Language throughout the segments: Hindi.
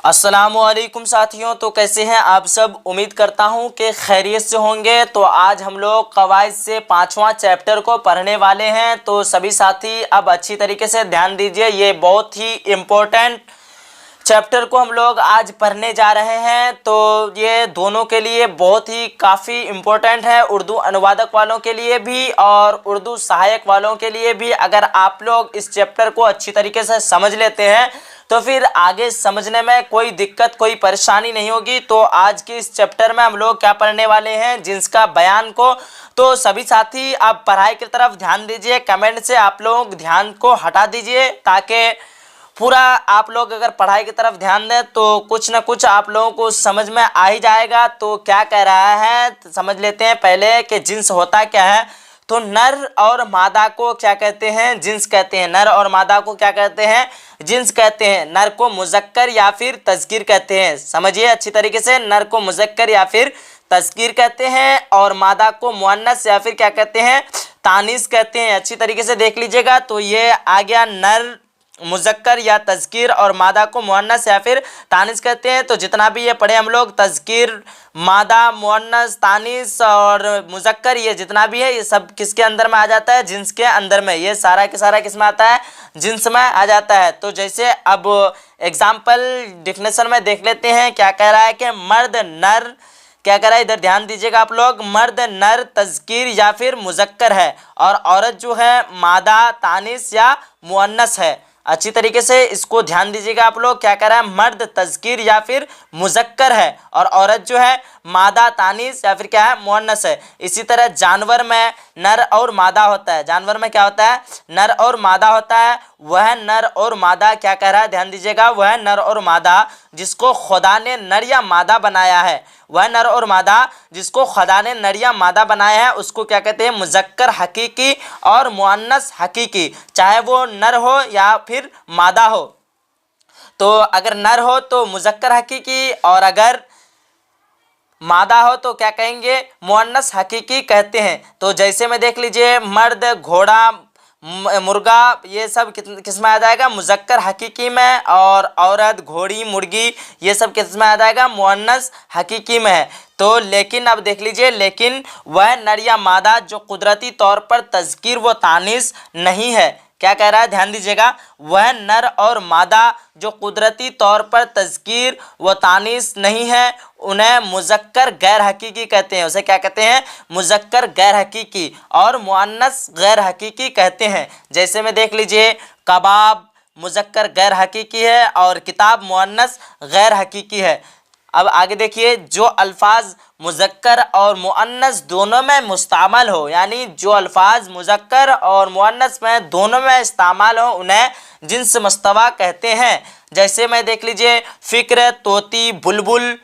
अस्सलामुअलैकुम साथियों, तो कैसे हैं आप सब। उम्मीद करता हूं कि खैरियत से होंगे। तो आज हम लोग कवायद से 5वां चैप्टर को पढ़ने वाले हैं। तो सभी साथी अब अच्छी तरीके से ध्यान दीजिए, ये बहुत ही इम्पोर्टेंट चैप्टर को हम लोग आज पढ़ने जा रहे हैं। तो ये दोनों के लिए बहुत ही काफ़ी इम्पोर्टेंट है, उर्दू अनुवादक वालों के लिए भी और उर्दू सहायक वालों के लिए भी। अगर आप लोग इस चैप्टर को अच्छी तरीके से समझ लेते हैं तो फिर आगे समझने में कोई दिक्कत, कोई परेशानी नहीं होगी। तो आज के इस चैप्टर में हम लोग क्या पढ़ने वाले हैं, जिन्स का बयान को। तो सभी साथी आप पढ़ाई की तरफ ध्यान दीजिए, कमेंट से आप लोग ध्यान को हटा दीजिए ताकि पूरा आप लोग अगर पढ़ाई की तरफ ध्यान दें तो कुछ ना कुछ आप लोगों को समझ में आ ही जाएगा। तो क्या कह रहा है समझ लेते हैं पहले कि जिन्स होता क्या है। तो नर और मादा को क्या कहते हैं, जिन्स कहते हैं। नर और मादा को क्या कहते हैं, जिन्स कहते हैं। नर को मुज़क्कर या फिर तज़कीर कहते हैं। समझिए अच्छी तरीके से, नर को मुज़क्कर या फिर तज़कीर कहते हैं और मादा को मुअन्नस या फिर क्या कहते हैं, तानीस कहते हैं। अच्छी तरीके से देख लीजिएगा। तो ये आ गया नर मुज़क्कर या तज़कीर और मादा को मुअन्नस या फिर तानीस कहते हैं। तो जितना भी ये पढ़े हम लोग, तज़कीर, मादा, मुअन्नस, तानीस और मुज़क्कर, ये जितना भी है ये सब किसके अंदर में आ जाता है, जिन्स के अंदर में। ये सारा के सारा किस में आता है, जिन्स में आ जाता है। तो जैसे अब एग्जाम्पल डिफिनेशन में देख लेते हैं क्या कह रहा है कि मर्द नर, क्या कह रहा है इधर ध्यान दीजिएगा आप लोग, मर्द नर तज़कीर या फिर मुज़क्कर है और औरत जो है मादा, तानीस या मुअन्नस है। अच्छी तरीके से इसको ध्यान दीजिएगा आप लोग। क्या कह रहा है, मर्द तज़कीर या फिर मुज़क्कर है और औरत जो है मादा, तानीस या फिर क्या है, मुअन्नस है। इसी तरह जानवर में नर और मादा होता है। जानवर में क्या होता है, नर और मादा होता है। वह नर और मादा क्या कह रहा है, ध्यान दीजिएगा, वह नर और मादा जिसको खुदा ने नर या मादा बनाया है, वह नर और मादा जिसको खुदा ने नर या मादा बनाया है उसको क्या कहते हैं, मुज़क्कर हकीकी और मुअन्नस हकीकी। चाहे वो नर हो या फिर मादा हो। तो अगर नर हो तो मुज़क्कर हकीकी और अगर मादा हो तो क्या कहेंगे, मुअन्नस हकीकी कहते हैं। तो जैसे में देख लीजिए, मर्द, घोड़ा, मुर्गा, ये सब किस में आ जाएगा, मुज़क्कर हकीकी में। और औरत, घोड़ी, मुर्गी, ये सब किस में आ जाएगा, मुअन्नस हकीकी में है। तो लेकिन अब देख लीजिए, लेकिन वह नर या मादा जो कुदरती तौर पर तज़कीर व तानीस नहीं है। क्या कह रहा है, ध्यान दीजिएगा, वह नर और मादा जो कुदरती तौर पर तज़कीर व तानीस नहीं है उन्हें मुज़क्कर गैर हकीकी कहते हैं। उसे क्या कहते हैं, मुज़क्कर गैर हकीकी और मुअन्नस गैर हकीकी कहते हैं। जैसे में देख लीजिए, कबाब मुज़क्कर गैर हकीकी है और किताब मुअन्नस गैर हकीकी है। अब आगे देखिए, जो अल्फाज मुज़क्कर और मुअन्नस दोनों में मुस्तामल हो, यानी जो अल्फाज मुज़क्कर और मुअन्नस में दोनों में इस्तेमाल हो उन्हें जिन्स मुस्तवा कहते हैं। जैसे में देख लीजिए, फ़िक्र, तोती, बुलबुल।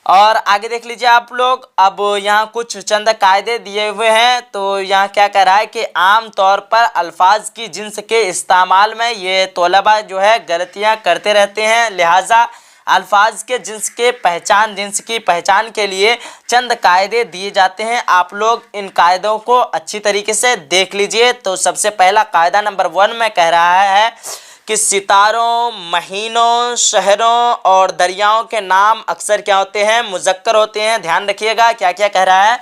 और आगे देख लीजिए आप लोग, अब यहाँ कुछ चंद कायदे दिए हुए हैं। तो यहाँ क्या कह रहा है कि आम तौर पर अल्फाज की जिन्स के इस्तेमाल में ये तलबा जो है गलतियाँ करते रहते हैं। लिहाजा अल्फाज के जिन्स की पहचान के लिए चंद कायदे दिए जाते हैं। आप लोग इन कायदों को अच्छी तरीके से देख लीजिए। तो सबसे पहला कायदा नंबर 1 में कह रहा है कि सितारों, महीनों, शहरों और दरियाओं के नाम अक्सर क्या होते हैं, मुज़क्कर होते हैं। ध्यान रखिएगा क्या क्या कह रहा है,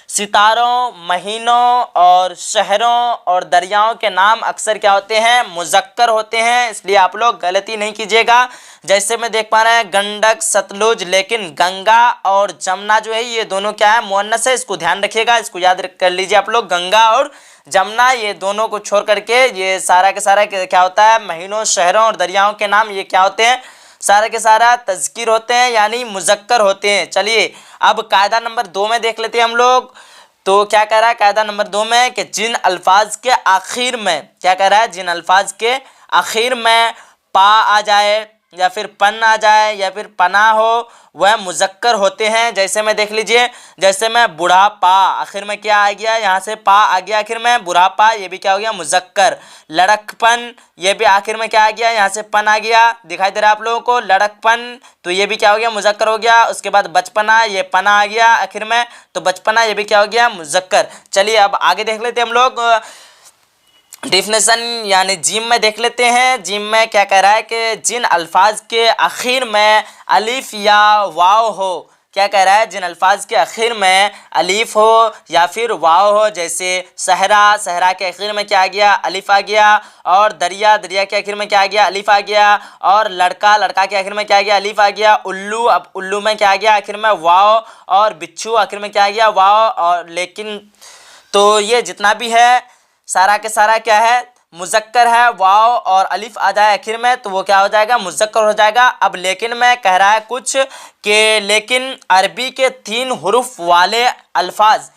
सितारों, महीनों और शहरों और दरियाओं के नाम अक्सर क्या होते हैं, मुज़क्कर होते हैं। इसलिए आप लोग गलती नहीं कीजिएगा। जैसे मैं देख पा रहे हैं गंडक, सतलुज, लेकिन गंगा और जमुना जो है ये दोनों क्या है, मुअन्नस है। इसको ध्यान रखिएगा, इसको याद कर लीजिए आप लोग। गंगा और जमुना ये दोनों को छोड़ करके ये सारा के सारा क्या होता है, महीनों, शहरों और दरियाओं के नाम ये क्या होते हैं, सारा के सारा तज़कीर होते हैं, यानी मुज़क्कर होते हैं। चलिए अब कायदा नंबर 2 में देख लेते हैं हम लोग। तो क्या कह रहा है कायदा नंबर 2 में कि जिन अल्फाज के आखिर में, क्या कह रहा है, जिन अल्फाज के आखिर में पा आ जाए या फिर पन आ जाए या फिर पना हो वह मुज़क्कर होते हैं। जैसे में देख लीजिए, जैसे में बुढ़ापा, आखिर में क्या आ गया, यहाँ से पा आ गया आखिर में, बुढ़ापा ये भी क्या हो गया, मुज़क्कर। लड़कपन ये भी आखिर में क्या आ गया, यहाँ से पन आ गया, दिखाई दे रहा है आप लोगों को, लड़कपन, तो ये भी क्या हो गया, मुज़क्कर हो गया। उसके बाद बचपना, ये पना आ गया आखिर में, तो बचपना ये भी क्या हो गया, मुज़क्कर। चलिए अब आगे देख लेते हैं हम लोग। डिफिनेशन यानी जिम में देख लेते हैं। जिम में क्या कह रहा है कि जिन अल्फाज के आखिर में अलिफ या वाव हो, क्या कह रहा है, जिन अल्फाज के आखिर में अलिफ हो या फिर वाव हो, जैसे सहरा, सहरा के आखिर में क्या आ गया, अलिफ आ गया, और दरिया, दरिया के आखिर में क्या आ गया, अलिफ आ गया, और लड़का, लड़का के आखिर में क्या आ गया, अलिफ आ गया, उल्लू, अब उल्लू में क्या आ गया आखिर में वाव, और बिच्छू आखिर में क्या आ गया वाव, और लेकिन तो ये जितना भी है सारा के सारा क्या है, मुज़क्कर है, वाव और अलिफ आ जाए आखिर में तो वो क्या हो जाएगा, मुज़क्कर हो जाएगा। अब लेकिन में कह रहा है कुछ कि लेकिन अरबी के 3 हुरूफ वाले अल्फाज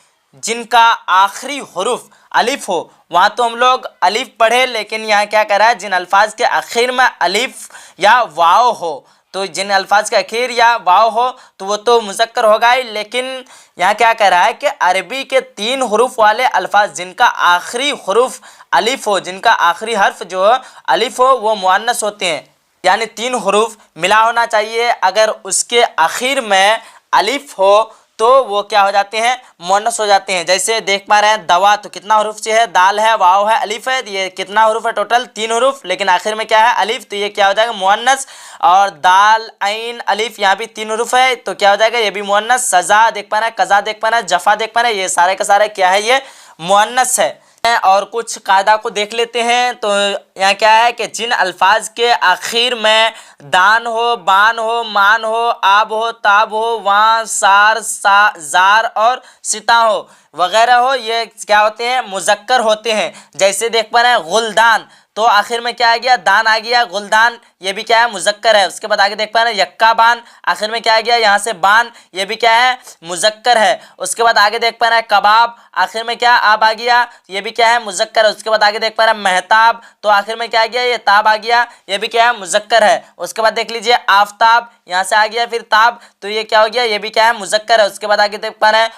जिनका आखिरी हुरूफ अलिफ हो, वहाँ तो हम लोग अलिफ पढ़े, लेकिन यहाँ क्या कह रहा है, जिन अल्फाज के आखिर में अलिफ या वाव हो, तो जिन अल्फाज के आखिर या वाव हो तो वो तो मुज़क्कर होगा ही, लेकिन यहाँ क्या कह रहा है कि अरबी के 3 हुरूफ वाले अल्फाज जिनका आखिरी हुरूफ अलिफ हो, जिनका आखिरी हर्फ जो अलिफ हो वो मुअन्नस होते हैं। यानी 3 हुरूफ मिला होना चाहिए, अगर उसके आखिर में अलिफ हो तो वो क्या हो जाते हैं, मुअन्नस हो जाते हैं। जैसे देख पा रहे हैं दवा, तो कितना हुरूफ से है, दाल है, वाव है, अलिफ है, ये कितना हुरूफ है टोटल, 3 हुरूफ, लेकिन आखिर में क्या है अलिफ, तो ये क्या हो जाएगा मुअन्नस। और दाल, ऐन, अलिफ, यहाँ भी 3 हुरूफ है तो क्या हो जाएगा, ये भी मुअन्नस। सजा देख पा रहे हैं, कज़ा देख पा रहे हैं, जफ़ा देख पा रहे हैं, ये सारे का सारे क्या है, ये मुअन्नस है। और कुछ कायदा को देख लेते हैं। तो यहाँ क्या है कि जिन अल्फाज के आखिर में दान हो, बान हो, मान हो, आब हो, ताब हो, वां, सार, जार और सिता हो वगैरह हो, ये क्या होते हैं, मुज़क्कर होते हैं। जैसे देख पा रहे हैं गुलदान, तो आखिर में क्या आ गया, दान आ गया, गुलदान, ये भी क्या है, मुज़क्कर है। उसके बाद आगे देख पा रहे हैं यक्का बान, आखिर में क्या आ गया, यहाँ से बान, ये भी क्या है, मुज़क्कर है। उसके बाद आगे देख पा रहे हैं कबाब, आखिर में क्या आब आ गया, ये भी क्या है, मुज़क्कर है। उसके बाद आगे देख पा रहे हैं महताब, तो आखिर में क्या आ गया, ये ताब आ गया, ये भी क्या है, मुज़क्कर है। उसके बाद देख लीजिए आफताब, यहाँ से आ गया फिर ताब, तो ये क्या हो गया, ये भी क्या है, मुज़क्कर है। उसके बाद आगे देख पा रहे हैं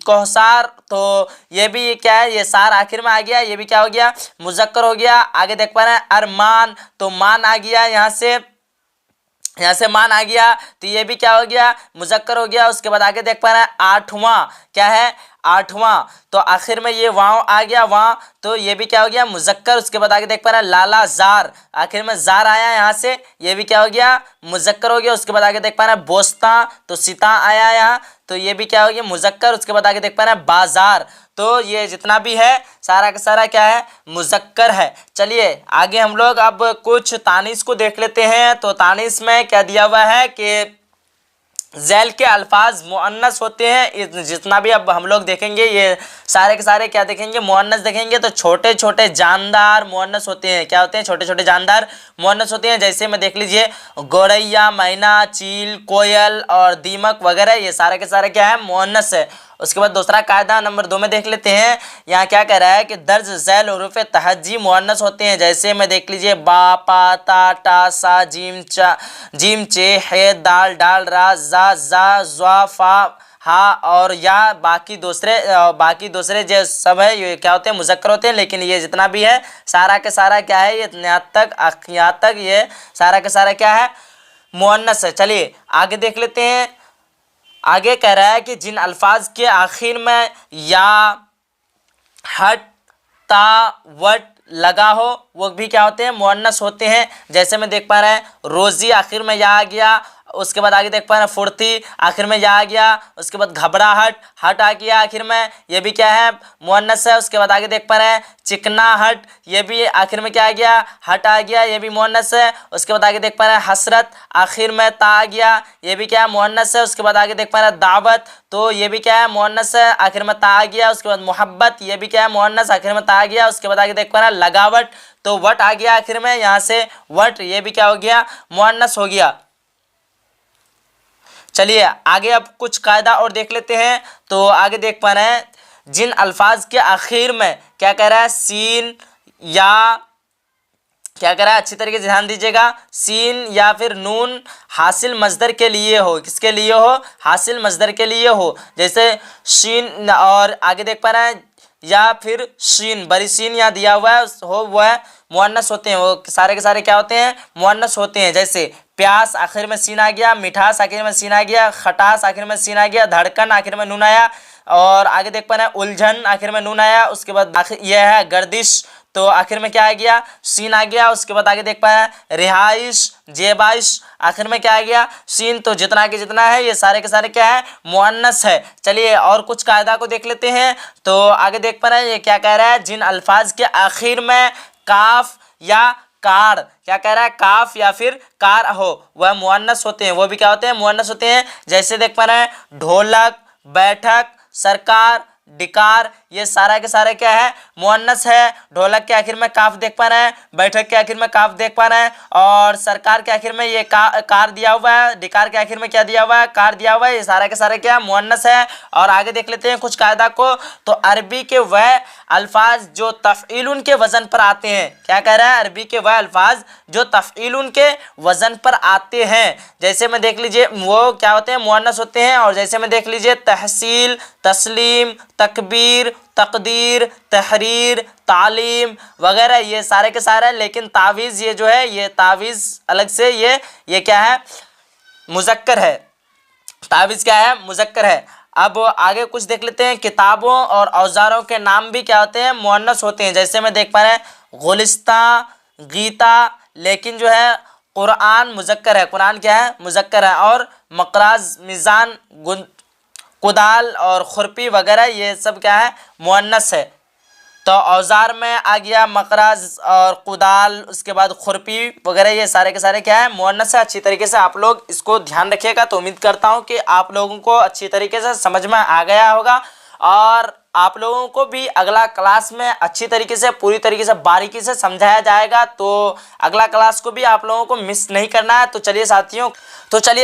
कोहसार, तो ये भी क्या है, ये सार आखिर में आ गया, ये भी क्या हो गया, मुज़क्कर हो गया। आगे देख पा रहे हैं अरमान, तो मान आ गया, यहाँ से मान आ गया, तो ये भी क्या हो गया, मुज़क्कर हो गया। उसके बाद आगे देख पा रहे हैं आठवां, क्या है, आठवां, तो आखिर में ये वाव आ गया, वां, तो ये भी क्या हो गया, मुज़क्कर। उसके बाद आगे देख पा रहे हैं लाला जार, आखिर में जार आया यहाँ से, ये भी क्या हो गया, मुज़क्कर हो गया। उसके बाद आगे देख पा रहे हैं बोस्ता, तो सिता आया यहाँ, तो ये भी क्या हो गया, मुज़क्कर। उसके बाद आगे देख पा रहे हैं बाजार, तो ये जितना भी है सारा का सारा क्या है, मुज़क्कर है। चलिए आगे हम लोग अब कुछ तानीस को देख लेते हैं। तो तानीस में क्या दिया हुआ है कि ज़ैल के अल्फाज मुअन्नस होते हैं। जितना भी अब हम लोग देखेंगे ये सारे के सारे क्या देखेंगे, मुअन्नस देखेंगे। तो छोटे छोटे जानदार मुअन्नस होते हैं, क्या होते हैं, छोटे छोटे जानदार मुअन्नस होते हैं। जैसे में देख लीजिए गौरैया, मैना, चील, कोयल और दीमक वगैरह, ये सारे के सारे क्या है, मुअन्नस है। उसके बाद दूसरा कायदा नंबर 2 में देख लेते हैं। यहाँ क्या कह रहा है कि दर्ज झैल हुरूफ तहज्जी मुअन्नस होते हैं। जैसे में देख लीजिए बा, पा, ता, टा, सा, जीम, चा, जीम, चे, हे, दाल, डाल, रा, जा, ज्वा, फा, हा और या, बाकी दूसरे जो सब है ये क्या होते हैं, मुज़क्कर होते हैं। लेकिन ये जितना भी है सारा के सारा क्या है, ये यहाँ तक ये सारा के सारा क्या है, मुअन्नस है। चलिए आगे देख लेते हैं। आगे कह रहा है कि जिन अल्फाज के आखिर में या, हट, ता, वट लगा हो वो भी क्या होते हैं, मुअन्नस होते हैं। जैसे में देख पा रहे हैं रोज़ी, आखिर में या आ गया। उसके बाद आगे देख पा रहे हैं फुर्ती, आखिर में या आ गया। उसके बाद घबराहट, हट आ गया आखिर में, ये भी क्या है, मुअन्नस है। उसके बाद आगे देख पा रहे हैं चिकनाहट, ये भी आखिर में क्या आ गया, हट आ गया, ये भी मुअन्नस है। उसके बाद आगे देख पा रहे हैं हसरत, आखिर में ता आ गया, ये भी क्या है, मुअन्नस है। उसके बाद आगे देख पा रहे हैं दावत, तो ये भी क्या है, मुअन्नस है, आखिर में ता आ गया। उसके बाद मोहब्बत, ये भी क्या है, मुअन्नस, आखिर में ता आ गया। उसके बाद आगे देख पा रहे हैं लगावट, तो वट आ गया आखिर में, यहाँ से वट, ये भी क्या हो गया, मुअन्नस हो गया। चलिए आगे अब कुछ कायदा और देख लेते हैं। तो आगे देख पा रहे हैं जिन अल्फाज के आखिर में क्या कह रहा है, सीन या क्या कह रहा है, अच्छी तरीके से ध्यान दीजिएगा, सीन या फिर नून हासिल मजदर के लिए हो, किसके लिए हो, हासिल मजदर के लिए हो। जैसे सीन, और आगे देख पा रहे हैं या फिर शीन, बड़ी शीन यहाँ दिया हुआ है हो, वो है मुअन्नस होते हैं। वो सारे के सारे क्या होते हैं, मुअन्नस होते हैं। जैसे प्यास, आखिर में सीन आ गया। मिठास, आखिर में सीन आ गया। खटास, आखिर में सीन आ गया। धड़कन, आखिर में नून आया। और आगे देख पा रहे हैं उलझन, आखिर में नून आया। उसके बाद यह है गर्दिश, तो आखिर में क्या आ गया, सीन आ गया। उसके बाद आगे देख पाए रिहाइश, जेबाइश, आखिर में क्या आ गया, सीन। तो जितना के जितना है ये सारे के सारे क्या है, मुअन्नस है। चलिए और कुछ कायदा को देख लेते हैं। तो आगे देख पा रहे हैं ये क्या कह रहा है, जिन अल्फाज के आखिर में काफ या कार, क्या कह रहा है, काफ या फिर कार हो वह मुअन्नस होते हैं, वो भी क्या होते हैं, मुअन्नस होते हैं। जैसे देख पा रहे हैं ढोलक, बैठक, सरकार, डिकार, ये सारा के सारे क्या है, मुअन्नस है। ढोलक के आखिर में काफ देख पा रहे हैं, बैठक के आखिर में काफ देख पा रहे हैं, और सरकार के आखिर में ये कार दिया हुआ है, डिकार के आखिर में क्या दिया हुआ है, कार दिया हुआ है। ये सारा के सारे क्या मुअन्नस है। और आगे देख लेते हैं कुछ कायदा को। तो अरबी के वह अल्फाज जो तफ़ईलुन के वजन पर आते हैं, क्या कह रहा है, अरबी के वह अल्फाज जो तफ़ईलुन के वजन पर आते हैं, जैसे में देख लीजिए वो क्या होते हैं, मुअन्नस होते हैं। और जैसे में देख लीजिए तहसील, तस्लीम, तकबीर, तकदीर, तहरीर, तालीम वगैरह, ये सारे के सारे। लेकिन तावीज़ ये जो है, ये तावीज़ अलग से, ये क्या है, मुज़क्कर है। तावीज़ क्या है, मुज़क्कर है। अब आगे कुछ देख लेते हैं। किताबों और औजारों के नाम भी क्या होते हैं, मुअन्नस होते हैं। जैसे में देख पा रहे हैं गुलिस्ता, गीता, लेकिन जो है कुरान मुज़क्कर है, कुरान क्या है, मुज़क्कर है। और मकराज, मिज़ान, कुदाल और खुरपी वगैरह ये सब क्या है, मुअन्नस है। तो औजार में आ गया मकराज और कुदाल, उसके बाद खुरपी वगैरह, ये सारे के सारे क्या है, मुअन्नस है। अच्छी तरीके से आप लोग इसको ध्यान रखिएगा। तो उम्मीद करता हूँ कि आप लोगों को अच्छी तरीके से समझ में आ गया होगा, और आप लोगों को भी अगला क्लास में अच्छी तरीके से, पूरी तरीके से, बारीकी से समझाया जाएगा। तो अगला क्लास को भी आप लोगों को मिस नहीं करना है। तो चलिए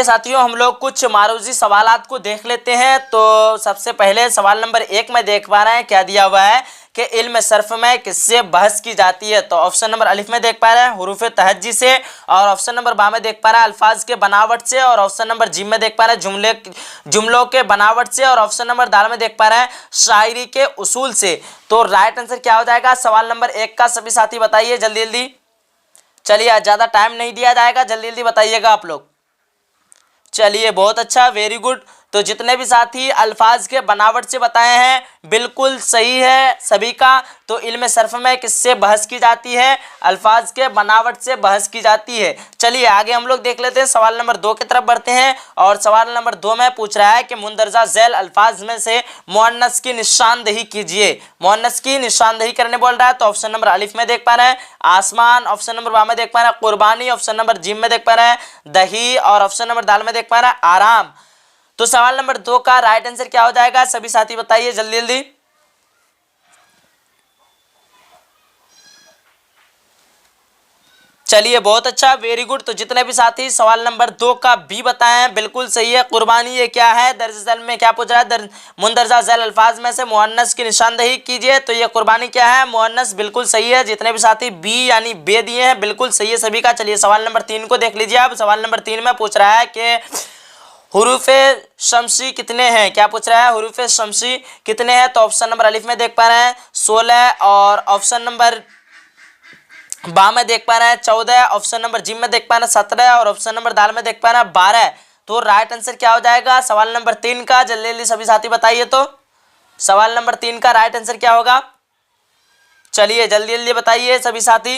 साथियों हम लोग कुछ मारूजी सवालात को देख लेते हैं। तो सबसे पहले सवाल नंबर 1 में देख पा रहे हैं क्या दिया हुआ है कि इल्म सर्फ में किससे बहस की जाती है। तो ऑप्शन नंबर अलिफ में देख पा रहे हैं हुरूफ तहज्जी से, और ऑप्शन नंबर बा में देख पा रहे हैं अल्फाज के बनावट से, और ऑप्शन नंबर जी में देख पा रहे हैं जुमलों के बनावट से, और ऑप्शन नंबर दाल में देख पा रहे हैं शायरी के उसूल से। तो राइट आंसर क्या हो जाएगा सवाल नंबर 1 का, सभी साथी बताइए जल्दी जल्दी। चलिए आज ज़्यादा टाइम नहीं दिया जाएगा, जल्दी जल्दी बताइएगा आप लोग। चलिए बहुत अच्छा, वेरी गुड। तो जितने भी साथी अल्फाज के बनावट से बताए हैं बिल्कुल सही है सभी का। तो इल्म सर्फ में किससे बहस की जाती है, अल्फाज के बनावट से बहस की जाती है। चलिए आगे हम लोग देख लेते हैं, सवाल नंबर 2 की तरफ बढ़ते हैं। और सवाल नंबर 2 में पूछ रहा है कि मुंदरजा झैल अल्फाज में से मुअन्नस की निशानदेही कीजिए। मुअन्नस की निशानदेही करने बोल रहा है। तो ऑप्शन नंबर अलिफ में देख पा रहे हैं आसमान, ऑप्शन नंबर बा में देख पा रहे हैं कुर्बानी, ऑप्शन नंबर जी में देख पा रहे हैं दही, और ऑप्शन नंबर दाल में देख पा रहे हैं आराम। तो सवाल नंबर 2 का राइट आंसर क्या हो जाएगा, सभी साथी बताइए जल्दी जल्दी। चलिए बहुत अच्छा, वेरी गुड। तो जितने भी साथी सवाल नंबर 2 का बी बताए हैं बिल्कुल सही है। कुर्बानी ये क्या है, दर्ज झैल में क्या पूछ रहा है, मुंदरजा झैल अल्फाज में से मुअन्नस की निशानदेही कीजिए। तो ये कुर्बानी क्या है, मुअन्नस, बिल्कुल सही है। जितने भी साथी बी यानी बे दिए हैं बिल्कुल सही है सभी का। चलिए सवाल नंबर 3 को देख लीजिए। अब सवाल नंबर 3 में पूछ रहा है कि हुरूफे शमसी कितने हैं, क्या पूछ रहा है, हुरूफे शमसी कितने हैं। तो ऑप्शन नंबर अलिफ में देख पा रहे हैं 16, और ऑप्शन नंबर बा में देख पा रहे हैं 14, ऑप्शन नंबर जी में देख पा रहे हैं 17, और ऑप्शन नंबर दाल में देख पा रहे हैं 12। तो राइट आंसर क्या हो जाएगा सवाल नंबर 3 का, जल्दी जल्दी सभी साथी बताइए। तो सवाल नंबर 3 का राइट आंसर क्या होगा, चलिए जल्दी जल्दी बताइए सभी साथी।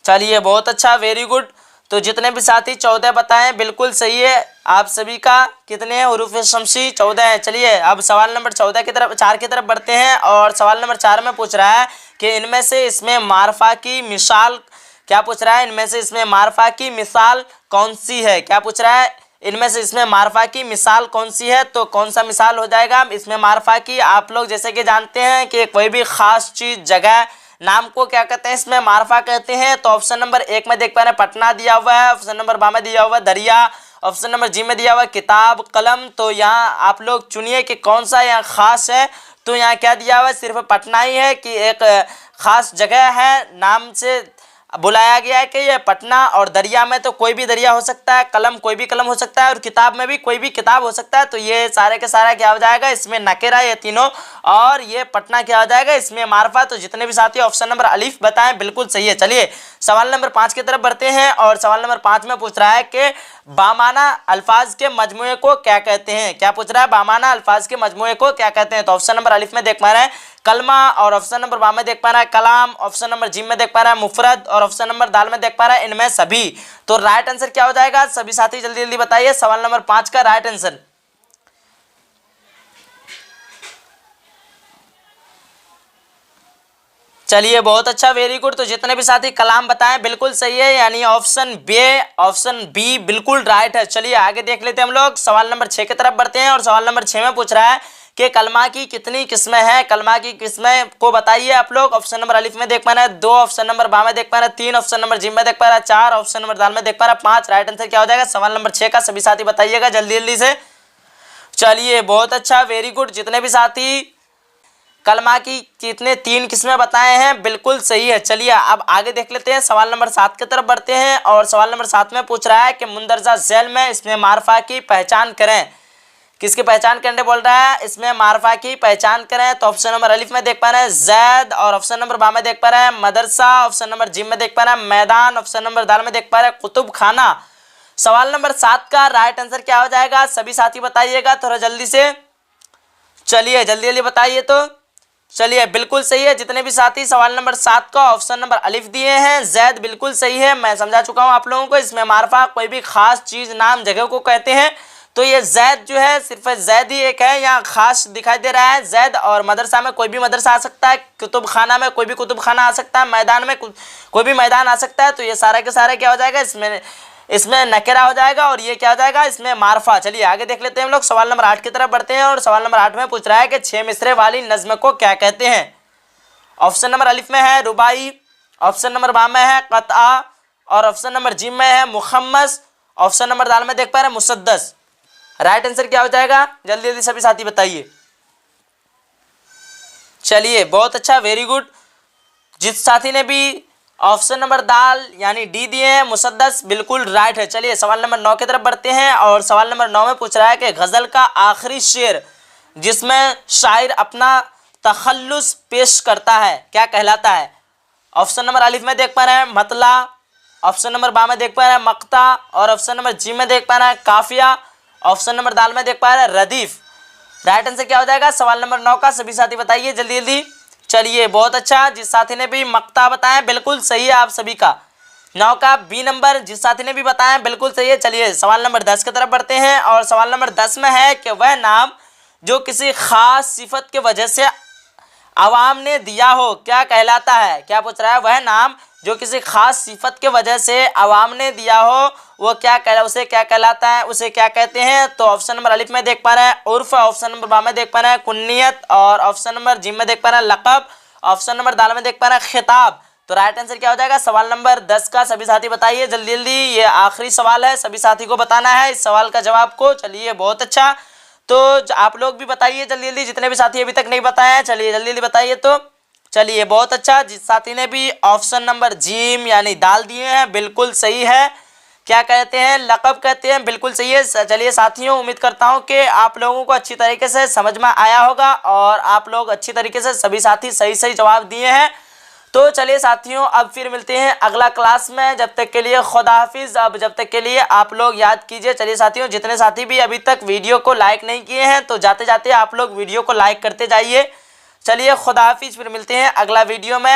चलिए बहुत अच्छा, वेरी गुड। तो जितने भी साथी 14 बताएं बिल्कुल सही है आप सभी का। कितने हैं, हुरूफ शमसी 14 है। चलिए अब सवाल नंबर 14 की तरफ 4 की तरफ बढ़ते हैं। और सवाल नंबर 4 में पूछ रहा है कि इनमें से इसमें मारफा की मिसाल, क्या पूछ रहा है, इनमें से इसमें मारफा की मिसाल कौन सी है, क्या पूछ रहा है, इनमें से इसमें मारफा की मिसाल कौन सी है। तो कौन सा मिसाल हो जाएगा इसमें मारफा की, आप लोग जैसे कि जानते हैं कि कोई भी खास चीज़, जगह, नाम को क्या कहते हैं, इसमें मारफा कहते हैं। तो ऑप्शन नंबर 1 में देख पा रहे हैं पटना दिया हुआ है, ऑप्शन नंबर बा में दिया हुआ है दरिया, ऑप्शन नंबर जी में दिया हुआ है किताब, कलम। तो यहाँ आप लोग चुनिए कि कौन सा यहाँ खास है। तो यहाँ क्या दिया हुआ है, सिर्फ पटना ही है कि एक खास जगह है, नाम से बुलाया गया है कि ये पटना। और दरिया में तो कोई भी दरिया हो सकता है, कलम कोई भी कलम हो सकता है, और किताब में भी कोई भी किताब हो सकता है। तो ये सारे के सारा क्या हो जाएगा, इसमें नकेरा ये तीनों, और ये पटना क्या हो जाएगा, इसमें मारफा। तो जितने भी साथी ऑप्शन नंबर अलिफ बताएं बिल्कुल सही है। चलिए सवाल नंबर 5 की तरफ बढ़ते हैं। और सवाल नंबर 5 में पूछ रहा है कि बामाना अल्फाज के मजमूए को क्या कहते हैं, क्या पूछ रहा है, बामाना अल्फाज के मजमूए को क्या कहते हैं। तो ऑप्शन नंबर अलिफ में देख पा रहे हैं कलमा, और ऑप्शन नंबर बा में देख पा रहा है कलाम, ऑप्शन नंबर जी में देख पा रहा है मुफरद, और ऑप्शन नंबर दाल में देख पा रहा है इनमें सभी। तो राइट आंसर क्या हो जाएगा सभी साथी जल्दी जल्दी बताइए, सवाल नंबर 5 का राइट आंसर। चलिए बहुत अच्छा, वेरी गुड। तो जितने भी साथी कलाम बताएं बिल्कुल सही है, यानी ऑप्शन बी बिल्कुल राइट है। चलिए आगे देख लेते हैं हम लोग, सवाल नंबर 6 की तरफ बढ़ते हैं और सवाल नंबर 6 में पूछ रहा है कि कलमा की कितनी किस्में हैं, कलमा की किस्में को बताइए आप लोग। ऑप्शन नंबर अलिफ में देख पा रहे हैं 2, ऑप्शन नंबर बा में देख पा रहे हैं 3, ऑप्शन नंबर जी में देख पा रहा है 4, ऑप्शन नंबर दाल में देख पा रहा है 5। राइट आंसर क्या हो जाएगा सवाल नंबर 6 का, सभी साथी बताइएगा जल्दी जल्दी से। चलिए बहुत अच्छा, वेरी गुड। जितने भी साथी कलमा की कितने 3 किस्में बताए हैं बिल्कुल सही है। चलिए अब आगे देख लेते हैं, सवाल नंबर 7 की तरफ बढ़ते हैं और सवाल नंबर 7 में पूछ रहा है कि मुंदरजा झैल में इसमें मारफा की पहचान करें। किसकी पहचान करने बोल रहा है, इसमें मारफा की पहचान करें। तो ऑप्शन नंबर अलिफ में देख पा रहे हैं जैद, और ऑप्शन नंबर बा में देख पा रहे हैं मदरसा, ऑप्शन नंबर जी में देख पा रहे हैं मैदान, ऑप्शन नंबर दाल में देख पा रहे हैं कुतुब खाना। सवाल नंबर 7 का राइट आंसर क्या हो जाएगा सभी साथी बताइएगा थोड़ा जल्दी से। चलिए जल्दी जल्दी बताइए। तो चलिए बिल्कुल सही है, जितने भी साथी सवाल नंबर 7 का ऑप्शन नंबर अलिफ दिए हैं जैद बिल्कुल सही है। मैं समझा चुका हूं आप लोगों को, इसमें मारफा कोई भी खास चीज नाम जगह को कहते हैं। तो ये जैद जो है सिर्फ जैद ही एक है, यहाँ खास दिखाई दे रहा है जैद। और मदरसा में कोई भी मदरसा आ सकता है, कुतुब खाना में कोई भी कुतुब खाना आ सकता है, मैदान में कोई भी मैदान आ सकता है। तो ये सारे के सारे क्या हो जाएगा इसमें नकेरा हो जाएगा, और ये क्या हो जाएगा इसमें मारफा। चलिए आगे देख लेते हैं हम लोग, सवाल नंबर 8 की तरफ बढ़ते हैं और सवाल नंबर 8 में पूछ रहा है कि 6 मिसरे वाली नज्म को क्या कहते हैं। ऑप्शन नंबर अलिफ में है रुबाई, ऑप्शन नंबर बा में है कतआ, और ऑप्शन नंबर जी में है मुखम्मस, ऑप्शन नंबर दाल में देख पा रहे हैं मुसद्दस। राइट आंसर क्या हो जाएगा जल्दी जल्दी सभी साथी बताइए। चलिए बहुत अच्छा, वेरी गुड। जिस साथी ने भी ऑप्शन नंबर दाल यानी डी दिए हैं मुसद्दस बिल्कुल राइट है। चलिए सवाल नंबर 9 की तरफ बढ़ते हैं और सवाल नंबर 9 में पूछ रहा है कि गजल का आखिरी शेर जिसमें शायर अपना तखल्लुस पेश करता है क्या कहलाता है। ऑप्शन नंबर अलिफ में देख पा रहे हैं मतला, ऑप्शन नंबर बा में देख पा रहे हैं मक्ता, और ऑप्शन नंबर जी में देख पा रहे हैं काफिया, ऑप्शन नंबर दाल में देख पा रहे हैं रदीफ। राइट आंसर क्या हो जाएगा सवाल नंबर 9 का, सभी साथी बताइए जल्दी जल्दी। चलिए बहुत अच्छा, जिस साथी ने भी मक्ता बताया बिल्कुल सही है आप सभी का। 9 का बी नंबर जिस साथी ने भी बताया बिल्कुल सही है। चलिए सवाल नंबर 10 की तरफ बढ़ते हैं और सवाल नंबर 10 में है कि वह नाम जो किसी खास सिफत के वजह से आवाम ने दिया हो क्या कहलाता है। क्या पूछ रहा है, वह नाम जो किसी खास सिफत के वजह से आवाम ने दिया हो वो उसे क्या कहलाता है, उसे क्या कहते हैं। तो ऑप्शन नंबर अलिफ में देख पा रहे हैं उर्फ, ऑप्शन नंबर बा में देख पा रहे हैं कुन्नियत, और ऑप्शन नंबर जी में देख पा रहे हैं लक़ब, ऑप्शन नंबर दाल में देख पा रहे हैं खिताब। तो राइट आंसर क्या हो जाएगा सवाल नंबर 10 का, सभी साथी बताइए जल्दी जल्दी। ये आखिरी सवाल है, सभी साथी को बताना है इस सवाल का जवाब को। चलिए बहुत अच्छा, तो आप लोग भी बताइए जल्दी जल्दी, जितने भी साथी अभी तक नहीं बताए हैं चलिए जल्दी जल्दी बताइए। तो चलिए बहुत अच्छा, जिस साथी ने भी ऑप्शन नंबर जीम यानी दाल दिए हैं बिल्कुल सही है। क्या कहते हैं, लक़ब कहते हैं, बिल्कुल सही है। चलिए साथियों, उम्मीद करता हूं कि आप लोगों को अच्छी तरीके से समझ में आया होगा और आप लोग अच्छी तरीके से सभी साथी सही सही जवाब दिए हैं। तो चलिए साथियों, अब फिर मिलते हैं अगला क्लास में, जब तक के लिए खुदा हाफिज़। अब जब तक के लिए आप लोग याद कीजिए। चलिए साथियों, जितने साथी भी अभी तक वीडियो को लाइक नहीं किए हैं तो जाते जाते आप लोग वीडियो को लाइक करते जाइए। चलिए खुदा हाफिज़, फिर मिलते हैं अगला वीडियो में।